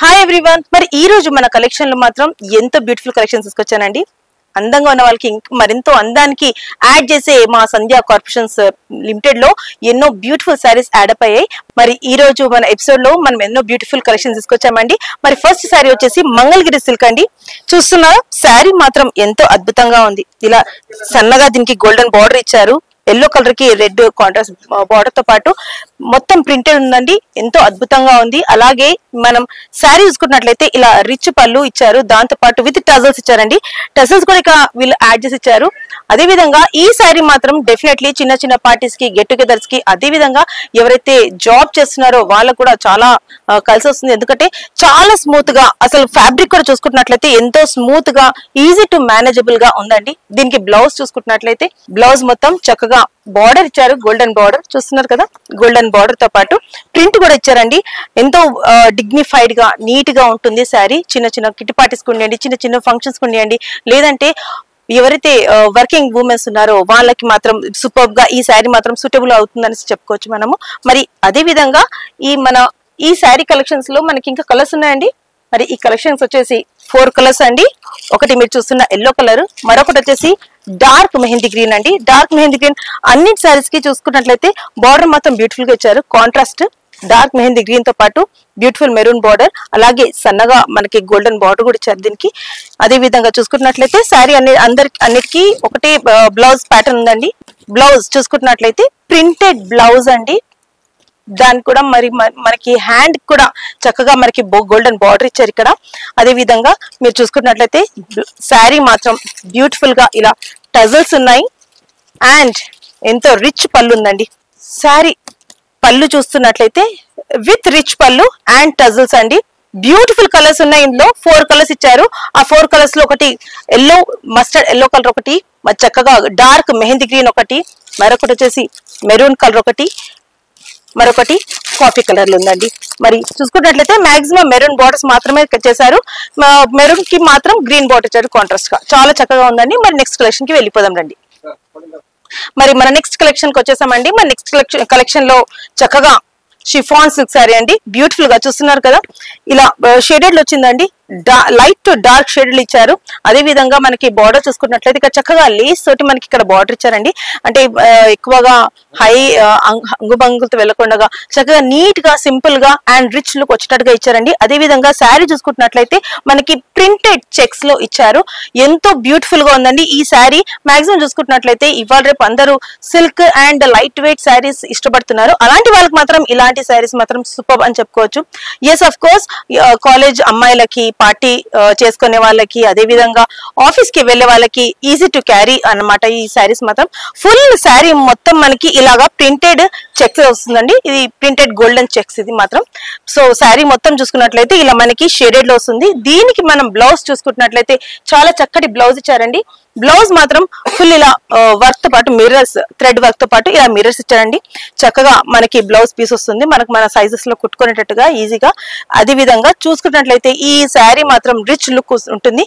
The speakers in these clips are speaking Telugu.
Hi everyone. మరి ఈ రోజు మన కలెక్షన్ లో మాత్రం ఎంతో బ్యూటిఫుల్ కలెక్షన్స్ తీసుకొచ్చానండి. అందంగా ఉన్న వాళ్ళకి మరింతో అందానికి యాడ్ చేసే మా సంధ్య కార్పొరేషన్స్ లిమిటెడ్ లో ఎన్నో బ్యూటిఫుల్ శారీస్ యాడప్ అయ్యాయి. మరి ఈ రోజు మన ఎపిసోడ్ లో మనం ఎన్నో బ్యూటిఫుల్ కలెక్షన్స్ తీసుకొచ్చామండి. మరి ఫస్ట్ శారీ వచ్చేసి మంగళగిరి సిల్క్ అండి. చూస్తున్నారు, శారీ మాత్రం ఎంతో అద్భుతంగా ఉంది. ఇలా సన్నగా దీనికి గోల్డెన్ బార్డర్ ఇచ్చారు. ఎల్లో కలర్ కి రెడ్ కాంట్రాస్ట్ బార్డర్ తో పాటు మొత్తం ప్రింటెడ్ ఉందండి. ఎంతో అద్భుతంగా ఉంది. అలాగే మనం శారీ చూసుకున్నట్లయితే ఇలా రిచ్ పళ్ళు ఇచ్చారు. దాంతో పాటు విత్ టజల్స్ ఇచ్చారండి. టజల్స్ కూడా ఇక వీళ్ళు యాడ్ చేసి ఇచ్చారు. అదే విధంగా ఈ శారీ మాత్రం డెఫినెట్లీ చిన్న చిన్న పార్టీస్ కి, గెట్ టుగెదర్స్ కి, అదే విధంగా ఎవరైతే జాబ్ చేస్తున్నారో వాళ్ళకు కూడా చాలా కలిసి వస్తుంది. ఎందుకంటే చాలా స్మూత్ గా, అసలు ఫ్యాబ్రిక్ కూడా చూసుకున్నట్లయితే ఎంతో స్మూత్ గా, ఈజీ టు మేనేజబుల్ గా ఉందండి. దీనికి బ్లౌజ్ చూసుకున్నట్లయితే బ్లౌజ్ మొత్తం చక్కగా బార్డర్ ఇచ్చారు. గోల్డెన్ బార్డర్ చూస్తున్నారు కదా, గోల్డెన్ బార్డర్ తో పాటు ప్రింట్ కూడా ఇచ్చారండి. ఎంతో డిగ్నిఫైడ్ గా, నీట్ గా ఉంటుంది శారీ. చిన్న చిన్న కిట్టి పార్టీస్ ఉండండి, చిన్న చిన్న ఫంక్షన్స్ ఉండండి, లేదంటే ఎవరైతే వర్కింగ్ ఉమెన్స్ ఉన్నారో వాళ్ళకి మాత్రం సూపర్ గా ఈ శారీ మాత్రం సూటబుల్ అవుతుందని చెప్పుకోవచ్చు మనము. మరి అదే విధంగా ఈ శారీ కలెక్షన్స్ లో మనకి ఇంకా కలర్స్ ఉన్నాయండి. మరి ఈ కలెక్షన్స్ వచ్చేసి 4 కలర్స్ అండి. ఒకటి మీరు చూస్తున్న ఎల్లో కలర్, మరొకటి వచ్చేసి డార్క్ మెహందీ గ్రీన్ అండి. డార్క్ మెహందీ గ్రీన్ అన్ని శారీస్ కి చూసుకున్నట్లయితే బార్డర్ మాత్రం బ్యూటిఫుల్ గా ఇచ్చారు. కాంట్రాస్ట్ డార్క్ మెహందీ గ్రీన్ తో పాటు బ్యూటిఫుల్ మెరూన్ బార్డర్, అలాగే సన్నగా మనకి గోల్డెన్ బార్డర్ కూడా ఇచ్చారు దీనికి. అదే విధంగా చూసుకున్నట్లయితే శారీ అన్నిటికీ ఒకటే బ్లౌజ్ ప్యాటర్న్ ఉందండి. బ్లౌజ్ చూసుకున్నట్లయితే ప్రింటెడ్ బ్లౌజ్ అండి. దానికి కూడా మనకి హ్యాండ్ కూడా చక్కగా మనకి గోల్డెన్ బార్డర్ ఇచ్చారు ఇక్కడ. అదే విధంగా మీరు చూసుకున్నట్లయితే శారీ మాత్రం బ్యూటిఫుల్ గా ఇలా టజల్స్ ఉన్నాయి. అండ్ ఎంతో రిచ్ పళ్ళు ఉందండి. శారీ పళ్ళు చూస్తున్నట్లయితే విత్ రిచ్ పళ్ళు అండ్ టజల్స్ అండి. బ్యూటిఫుల్ కలర్స్ ఉన్నాయి. ఇందులో 4 కలర్స్ ఇచ్చారు. ఆ 4 కలర్స్ లో ఒకటి ఎల్లో, మస్టర్డ్ ఎల్లో కలర్ ఒకటి, చక్కగా డార్క్ మెహందీ గ్రీన్ ఒకటి, మరొకటి వచ్చేసి మెరూన్ కలర్ ఒకటి, మరొకటి కాఫీ కలర్ లో ఉందండి. మరి చూసుకున్నట్లయితే మాక్సిమం మెరూన్ బార్డర్స్ మాత్రమే చేశారు. మెరూన్ కి మాత్రం గ్రీన్ బార్డర్ ఇచ్చారు కాంట్రాస్ట్ గా. చాలా చక్కగా ఉందండి. మరి నెక్స్ట్ కలెక్షన్ కి వెళ్ళిపోదాం రండి. మరి మన నెక్స్ట్ కలెక్షన్ కి వచ్చేసామండి. మన నెక్స్ట్ కలెక్షన్ లో చక్కగా షిఫాన్ సిల్క్ శారీ అండి. బ్యూటిఫుల్ గా చూస్తున్నారు కదా, ఇలా షేడెడ్ వచ్చిందండి. లైట్ టు డార్క్ షేడ్లు ఇచ్చారు. అదే విధంగా మనకి బార్డర్ చూసుకున్నట్లయితే ఇక్కడ చక్కగా లేస్ తోటి మనకి ఇక్కడ బార్డర్ ఇచ్చారండి. అంటే ఎక్కువగా హై అంగుబంగులతో వెళ్లకుండా చక్కగా నీట్ గా, సింపుల్ గా అండ్ రిచ్ లుక్ వచ్చేటట్టుగా ఇచ్చారండి. అదే విధంగా శారీ చూసుకుంటున్నట్లయితే మనకి ప్రింటెడ్ చెక్స్ లో ఇచ్చారు. ఎంతో బ్యూటిఫుల్ గా ఉందండి ఈ శారీ. మాక్సిమం చూసుకుంటున్నట్లయితే ఇవాళ రేపు అందరూ silk and light weight saris ఇష్టపడుతున్నారు. అలాంటి వాళ్ళకి మాత్రం ఇలాంటి శారీస్ మాత్రం సూపర్ అని చెప్పుకోవచ్చు. ఎస్, ఆఫ్ కోర్స్ కాలేజ్ అమ్మాయిలకి, పార్టీ చేసుకునే వాళ్ళకి, అదే విధంగా ఆఫీస్ కి వెళ్లే వాళ్ళకి ఈజీ టు క్యారీ అన్నమాట. ఈ శారీస్ మాత్రం ఫుల్ శారీ మొత్తం మనకి ఇలాగా ప్రింటెడ్ చెక్స్ వస్తుందండి. ఇది ప్రింటెడ్ గోల్డెన్ చెక్స్ ఇది మాత్రం. సో శారీ మొత్తం చూసుకున్నట్లయితే ఇలా మనకి షేడెడ్ లో వస్తుంది. దీనికి మనం బ్లౌజ్ చూసుకుంటున్నట్లయితే చాలా చక్కటి బ్లౌజ్ ఇచ్చారండి. బ్లౌజ్ మాత్రం ఫుల్ ఇలా వర్క్ తో పాటు మిర్రర్స్, థ్రెడ్ వర్క్ తో పాటు ఇలా మిర్రర్స్ ఇచ్చారండి. చక్కగా మనకి బ్లౌజ్ పీస్ వస్తుంది మనకు మన సైజెస్ లో కుట్టుకునేటట్టుగా ఈజీగా. అదే విధంగా చూసుకున్నట్లయితే ఈ శారీ మాత్రం రిచ్ లుక్ ఉంటుంది.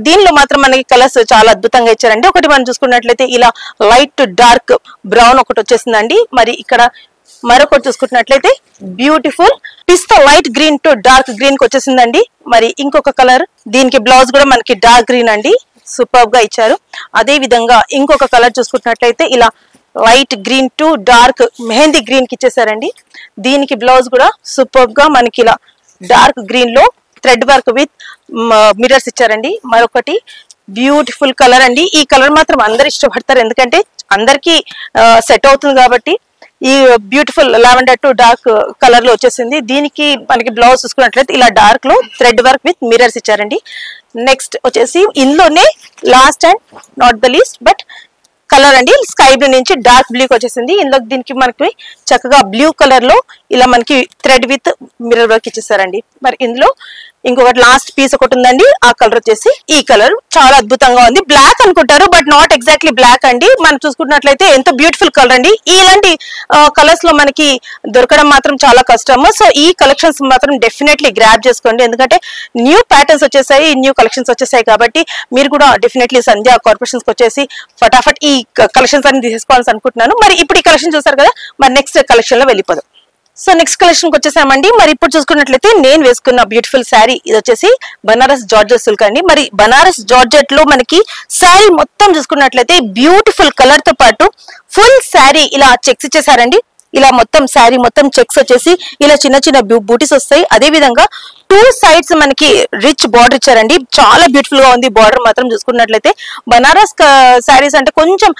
దీనిలో మాత్రం మనకి కలర్స్ చాలా అద్భుతంగా ఇచ్చారండి. ఒకటి మనం చూసుకున్నట్లయితే ఇలా లైట్ టు డార్క్ బ్రౌన్ ఒకటి వచ్చేసిందండి. మరి ఇక్కడ మరొకటి చూసుకుంటున్నట్లయితే బ్యూటిఫుల్ పిస్తా light green to dark green కి వచ్చేసిందండి. మరి ఇంకొక కలర్, దీనికి బ్లౌజ్ కూడా మనకి డార్క్ గ్రీన్ అండి. సూపర్ గా ఇచ్చారు. అదే విధంగా ఇంకొక కలర్ చూసుకుంటున్నట్లయితే ఇలా light green to dark mehndi green కి ఇచ్చేసారండి. దీనికి బ్లౌజ్ కూడా సూపర్ గా మనకి ఇలా డార్క్ గ్రీన్ లో థ్రెడ్ వర్క్ విత్ మిర్రర్స్ ఇచ్చారండి. మరొకటి బ్యూటిఫుల్ కలర్ అండి. ఈ కలర్ మాత్రం అందరు ఇష్టపడతారు, ఎందుకంటే అందరికి సెట్ అవుతుంది కాబట్టి. ఈ beautiful lavender to dark colour లో వచ్చేసింది. దీనికి మనకి బ్లౌజ్ చూసుకున్నట్లయితే ఇలా డార్క్ లో థ్రెడ్ వర్క్ విత్ మిర్రర్స్ ఇచ్చారండి. నెక్స్ట్ వచ్చేసి ఇందులోనే last and not the least but colour అండి. స్కై బ్లూ నుంచి డార్క్ బ్లూ వచ్చేసింది. ఇందులో దీనికి మనకి చక్కగా బ్లూ కలర్ లో ఇలా మనకి థ్రెడ్ విత్ మిర్రర్ వర్క్ ఇచ్చేసారండి. మరి ఇందులో ఇంకొకటి లాస్ట్ పీస్ ఒకటి ఉందండి. ఆ కలర్ వచ్చేసి ఈ కలర్ చాలా అద్భుతంగా ఉంది. బ్లాక్ అనుకుంటారు బట్ నాట్ ఎగ్జాక్ట్లీ బ్లాక్ అండి. మనం చూసుకున్నట్లయితే ఎంతో బ్యూటిఫుల్ కలర్ అండి. ఇలాంటి కలర్స్ లో మనకి దొరకడం మాత్రం చాలా కష్టము. సో ఈ కలెక్షన్స్ మాత్రం డెఫినెట్లీ గ్రాబ్ చేసుకోండి, ఎందుకంటే న్యూ ప్యాటర్న్స్ వచ్చేసాయి, న్యూ కలెక్షన్స్ వచ్చేసాయి కాబట్టి మీరు కూడా డెఫినెట్లీ సంధ్య కార్పొరేషన్స్ వచ్చేసి ఫటాఫట్ ఈ కలెక్షన్స్ అన్ని తీసుకోవాలని అనుకుంటున్నాను. మరి ఇప్పుడు ఈ కలెక్షన్ చూసారు కదా, మరి నెక్స్ట్ కలెక్షన్ లో వెళ్ళిపోదాం. సో నెక్స్ట్ కలెక్షన్ కి వచ్చేసామండి. మరి ఇప్పుడు చూసుకున్నట్లయితే నేను వేసుకున్న బ్యూటిఫుల్ శారీ ఇది వచ్చేసి బనారస్ జార్జెట్ సిల్క్ అండి. మరి బనారస్ జార్జెట్ లో మనకి శారీ మొత్తం చూసుకున్నట్లయితే బ్యూటిఫుల్ కలర్ తో పాటు ఫుల్ శారీ ఇలా చెక్స్ ఇచ్చేసారండి. ఇలా మొత్తం శారీ మొత్తం చెక్స్ వచ్చేసి ఇలా చిన్న చిన్న బూటీస్ వస్తాయి. అదే విధంగా 2 సైడ్స్ మనకి రిచ్ బార్డర్ ఇచ్చారండి. చాలా బ్యూటిఫుల్ గా ఉంది బార్డర్ మాత్రం చూసుకున్నట్లయితే. బనారస్ శారీస్ అంటే కొంచెం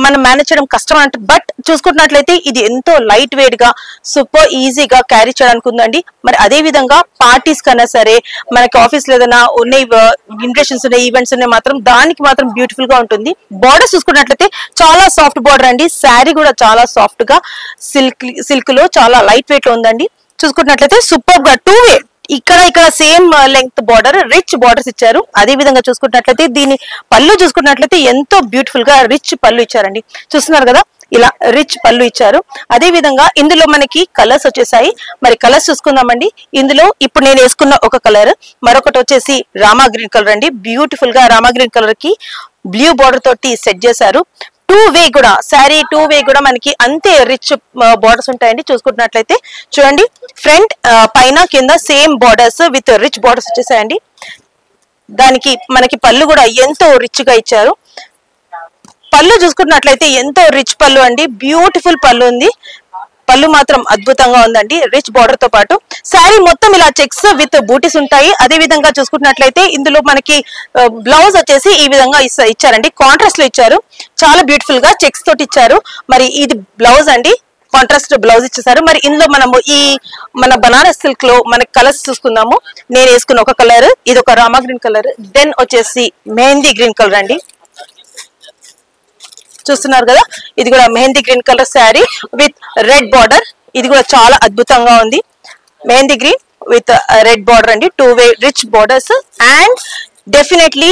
మనం మేనేజ్ చేయడం కష్టం అంటే, బట్ చూసుకున్నట్లయితే ఇది ఎంతో లైట్ వెయిట్ గా సూపర్ ఈజీగా క్యారీ చేయడానికి ఉందండి. మరి అదే విధంగా పార్టీస్ కన్నా సరే, మనకి ఆఫీస్ లో ఏదైనా ఉన్నాయి ఇన్విటేషన్స్ ఉన్నాయి, ఈవెంట్స్ ఉన్నాయి, మాత్రం దానికి మాత్రం బ్యూటిఫుల్ గా ఉంటుంది. బార్డర్ చూసుకున్నట్లయితే చాలా సాఫ్ట్ బార్డర్ అండి. శారీ కూడా చాలా సాఫ్ట్ గా సిల్క్ లో చాలా లైట్ వెయిట్ లో ఉందండి. చూసుకున్నట్లయితే సూపర్ గా 2 వే ఇక్కడ same length border rich borders ఇచ్చారు. అదే విధంగా చూసుకున్నట్లయితే దీని పళ్ళు చూసుకున్నట్లయితే ఎంతో బ్యూటిఫుల్ గా రిచ్ పళ్ళు ఇచ్చారండి. చూస్తున్నారు కదా, ఇలా రిచ్ పళ్ళు ఇచ్చారు. అదే విధంగా ఇందులో మనకి కలర్స్ వచ్చేసాయి. మరి కలర్స్ చూసుకుందామండి. ఇందులో ఇప్పుడు నేను వేసుకున్న ఒక కలర్, మరొకటి వచ్చేసి రామా గ్రీన్ కలర్ అండి. బ్యూటిఫుల్ గా రామా గ్రీన్ కలర్ కి బ్లూ బార్డర్ తోటి సెట్ చేశారు. 2 వే కూడా శారీ 2 వే కూడా మనకి అంతే రిచ్ బార్డర్స్ ఉంటాయండి. చూసుకుంటున్నట్లయితే చూడండి, ఫ్రంట్ పైన కింద same borders with rich borders వచ్చేసాయండి. దానికి మనకి పళ్ళు కూడా ఎంతో రిచ్ గా ఇచ్చారు. పళ్ళు చూసుకున్నట్లయితే ఎంతో రిచ్ పళ్ళు అండి. బ్యూటిఫుల్ పళ్ళు ఉంది. పళ్ళు మాత్రం అద్భుతంగా ఉందండి, రిచ్ బార్డర్ తో పాటు. శారీ మొత్తం ఇలా చెక్స్ విత్ బూటీస్ ఉంటాయి. అదే విధంగా చూసుకున్నట్లయితే ఇందులో మనకి బ్లౌజ్ వచ్చేసి ఈ విధంగా ఇచ్చారండి. కాంట్రాస్ట్ లో ఇచ్చారు. చాలా బ్యూటిఫుల్ గా చెక్స్ తోటి ఇచ్చారు. మరి ఇది బ్లౌజ్ అండి, కాంట్రాస్ట్ బ్లౌజ్ ఇచ్చేసారు. మరి ఇందులో మనము మన బనారస్ సిల్క్ లో మనకి కలర్స్ చూసుకుందాము. నేను వేసుకున్న ఒక కలర్, ఇది ఒక రామా గ్రీన్ కలర్, దెన్ వచ్చేసి మెహందీ గ్రీన్ కలర్ అండి. చూస్తున్నారు కదా, ఇది కూడా mehndi green colour sari with red border. ఇది కూడా చాలా అద్భుతంగా ఉంది. Mehndi green with red border అండి. 2 వే రిచ్ బార్డర్స్. అండ్ డెఫినెట్లీ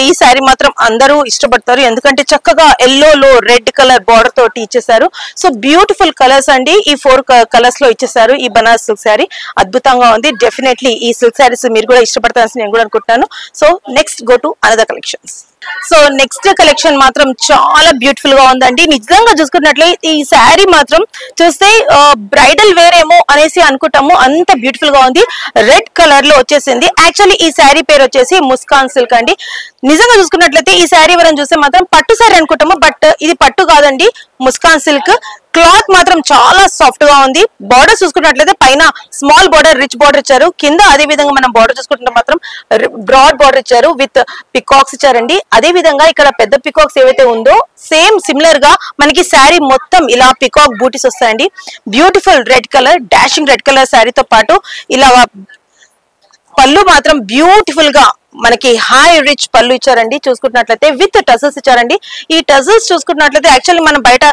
ఈ శారీ మాత్రం అందరూ ఇష్టపడతారు, ఎందుకంటే చక్కగా ఎల్లోలో రెడ్ కలర్ బార్డర్ తోటి ఇచ్చేసారు. సో బ్యూటిఫుల్ కలర్స్ అండి. ఈ 4 కలర్స్ లో ఇచ్చేసారు ఈ బనారస్ సిల్క్ శారీ. అద్భుతంగా ఉంది. డెఫినెట్లీ ఈ సిల్క్ శారీస్ మీరు కూడా ఇష్టపడతారని నేను కూడా అనుకుంటున్నాను. So next go to another collections. So next collection మాత్రం చాలా బ్యూటిఫుల్ గా ఉందండి. నిజంగా చూసుకున్నట్లయితే ఈ శారీ మాత్రం చూస్తే బ్రైడల్ వేర్ ఏమో అనేసి అనుకుంటాము, అంత బ్యూటిఫుల్ గా ఉంది. రెడ్ కలర్ లో వచ్చేసింది. యాక్చువల్లీ ఈ శారీ పేరు వచ్చేసి ముస్కాన్ సిల్క్ అండి. నిజంగా చూసుకున్నట్లయితే ఈ శారీ వరం చూస్తే మాత్రం పట్టు శారీ అనుకుంటాము, బట్ ఇది పట్టు కాదండి, ముస్కాన్ సిల్క్. క్లాత్ మాత్రం చాలా సాఫ్ట్ గా ఉంది. బార్డర్ చూసుకున్నట్లయితే పైన స్మాల్ బార్డర్ రిచ్ బార్డర్ ఇచ్చారు. కింద అదే విధంగా మనం బార్డర్ చూసుకుంటే మాత్రం బ్రాడ్ బార్డర్ ఇచ్చారు విత్ పికాక్స్ ఇచ్చారండి. అదే విధంగా ఇక్కడ పెద్ద పికాక్స్ ఏవైతే ఉందో సేమ్ సిమిలర్ గా మనకి శారీ మొత్తం ఇలా పికాక్ బూటీస్ వస్తాయండి. Beautiful red colour, dashing red colour శారీతో పాటు ఇలా పళ్ళు మాత్రం బ్యూటిఫుల్ గా మనకి హై రిచ్ పళ్ళు ఇచ్చారండి. చూసుకున్నట్లయితే విత్ టజల్స్ ఇచ్చారండి. ఈ టజల్స్ చూసుకున్నట్లయితే యాక్చువల్లీ మనం బయట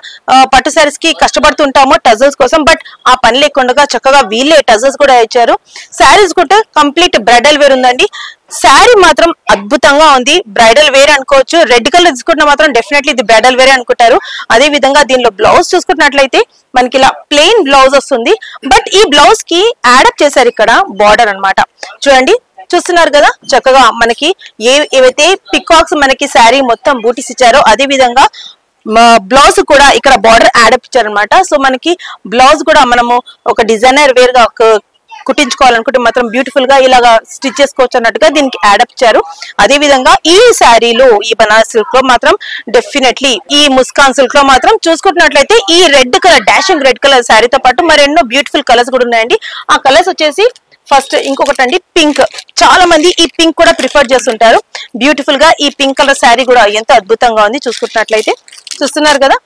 పట్టు శారీస్ కి కష్టపడుతుంటాము టజల్స్ కోసం, బట్ ఆ పని లేకుండా చక్కగా వీళ్ళే టజల్స్ కూడా ఇచ్చారు. శారీస్ కూడా కంప్లీట్ బ్రైడల్ వేర్ ఉందండి. శారీ మాత్రం అద్భుతంగా ఉంది. బ్రైడల్ వేర్ అనుకోవచ్చు. రెడ్ కలర్ తీసుకుంటే మాత్రం డెఫినెట్లీ ఇది బ్రైడల్ వేరే అనుకుంటారు. అదే విధంగా దీనిలో బ్లౌజ్ చూసుకున్నట్లయితే మనకి ఇలా ప్లెయిన్ బ్లౌజ్ వస్తుంది, బట్ ఈ బ్లౌజ్ కి యాడప్ చేశారు ఇక్కడ బార్డర్ అన్నమాట. చూడండి, చూస్తున్నారు కదా, చక్కగా మనకి ఏవైతే పికాక్స్ మనకి శారీ మొత్తం బూటీస్ ఇచ్చారో అదే విధంగా బ్లౌజ్ కూడా ఇక్కడ బార్డర్ యాడప్ ఇచ్చారనమాట. సో మనకి బ్లౌజ్ కూడా మనము ఒక డిజైనర్ వేర్ గా కుట్టించుకోవాలనుకుంటే మాత్రం బ్యూటిఫుల్ గా ఇలాగా స్టిచ్ చేసుకోవచ్చు అన్నట్టుగా దీనికి యాడప్ ఇచ్చారు. అదే విధంగా ఈ శారీలో ఈ బనారస్ సిల్క్ లో మాత్రం డెఫినెట్లీ ఈ ముస్కాన్ సిల్క్ లో మాత్రం చూసుకుంటున్నట్లయితే ఈ red colour dashing red colour శారీతో పాటు మరెన్నో బ్యూటిఫుల్ కలర్స్ కూడా ఉన్నాయండి. ఆ కలర్స్ వచ్చేసి ఫస్ట్ ఇంకొకటి అండి పింక్. చాలా మంది ఈ పింక్ కూడా ప్రిఫర్ చేస్తుంటారు. బ్యూటిఫుల్ గా ఈ పింక్ కలర్ శారీ కూడా ఎంతో అద్భుతంగా ఉంది. చూసుకుంటున్నట్లయితే చూస్తున్నారు కదా,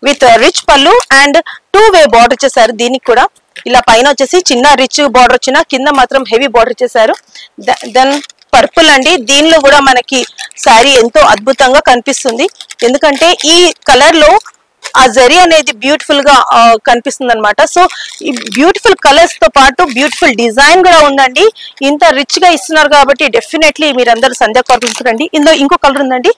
విత్ రిచ్ పళ్ళు అండ్ 2 వే బార్డర్ ఇచ్చేసారు. దీనికి కూడా ఇలా పైన వచ్చేసి చిన్న రిచ్ బార్డర్ వచ్చిన, కింద మాత్రం హెవీ బార్డర్ ఇచ్చేసారు. దెన్ పర్పుల్ అండి. దీనిలో కూడా మనకి శారీ ఎంతో అద్భుతంగా కనిపిస్తుంది, ఎందుకంటే ఈ కలర్ లో ఆ జరీ అనేది బ్యూటిఫుల్ గా కనిపిస్తుంది అనమాట. సో ఈ బ్యూటిఫుల్ కలర్స్ తో పాటు బ్యూటిఫుల్ డిజైన్ కూడా ఉందండి. ఇంత రిచ్ గా ఇస్తున్నారు కాబట్టి డెఫినెట్లీ మీరందరూ సంధ్యా కార్పొరేషన్ రండి. ఇందులో ఇంకో కలర్ ఉందండి.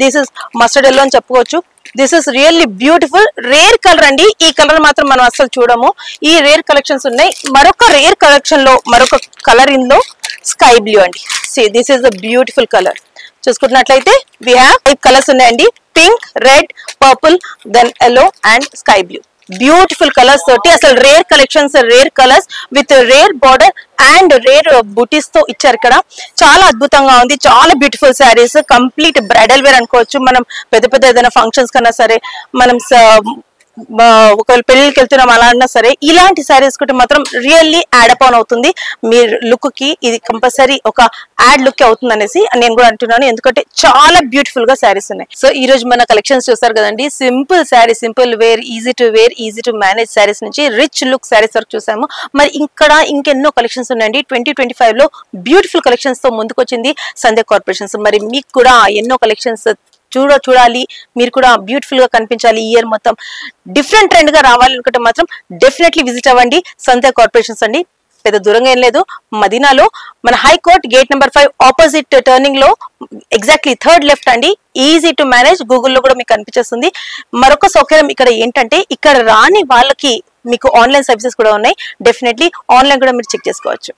దిస్ ఇస్ మస్టర్డ్ ఎల్లో అని చెప్పుకోవచ్చు. This is really beautiful rare colour అండి. ఈ కలర్ మాత్రం మనం అసలు చూడము. ఈ రేర్ కలెక్షన్స్ ఉన్నాయి. మరొక రేర్ కలెక్షన్ లో మరొక కలర్ ఇందులో స్కై బ్లూ అండి. This is a beautiful colour. చూసుకున్నట్లయితే వి హ్యావ్ 5 కలర్స్ ఉన్నాయండి. Pink, red, purple, then yellow and sky blue. Beautiful colours తోటి అసలు rare collections, rare colours with rare border and rare బూటీస్ తో ఇచ్చారు ఇక్కడ. చాలా అద్భుతంగా ఉంది, చాలా beautiful saris, complete bridal wear అనుకోవచ్చు. మనం పెద్ద పెద్ద ఏదైనా ఫంక్షన్స్ కన్నా సరే, మనం ఒకవేళ పెళ్లికి వెళ్తున్నాం అలా అన్నా సరే, ఇలాంటి శారీస్ కూడా మాత్రం రియల్లీ యాడ్ ఆన్ అవుతుంది మీ లుక్ కి. ఇది కంపల్సరీ ఒక యాడ్ లుక్ అవుతుంది అనేసి నేను కూడా అంటున్నాను, ఎందుకంటే చాలా బ్యూటిఫుల్ గా శారీస్ ఉన్నాయి. సో ఈ రోజు మన కలెక్షన్స్ చూస్తారు కదండి, simple sari, simple wear, easy to wear, easy to manage saris నుంచి రిచ్ లుక్ శారీస్ వరకు చూసాము. మరి ఇక్కడ ఇంకెన్నో కలెక్షన్స్ ఉన్నాయండి. 2025 లో బ్యూటిఫుల్ కలెక్షన్స్ తో ముందుకు వచ్చింది సంధ్య కార్పొరేషన్స్. మరి మీకు కూడా ఎన్నో కలెక్షన్స్ చూడాలి, మీరు కూడా బ్యూటిఫుల్ గా కనిపించాలి, ఇయర్ మొత్తం డిఫరెంట్ ట్రెండ్ గా రావాలి అనుకుంటే మాత్రం డెఫినెట్లీ విజిట్ అవ్వండి సంధ్య కార్పొరేషన్స్ అండి. పెద్ద దూరంగా ఏం లేదు, మదీనాలో మన high court gate number 5 opposite turning లో ఎగ్జాక్ట్లీ థర్డ్ లెఫ్ట్ అండి. ఈజీ టు మేనేజ్, గూగుల్లో కూడా మీకు కనిపించేస్తుంది. మరొక సౌకర్యం ఇక్కడ ఏంటంటే, ఇక్కడ రాని వాళ్ళకి మీకు ఆన్లైన్ సర్వీసెస్ కూడా ఉన్నాయి. డెఫినెట్లీ ఆన్లైన్ కూడా మీరు చెక్ చేసుకోవచ్చు.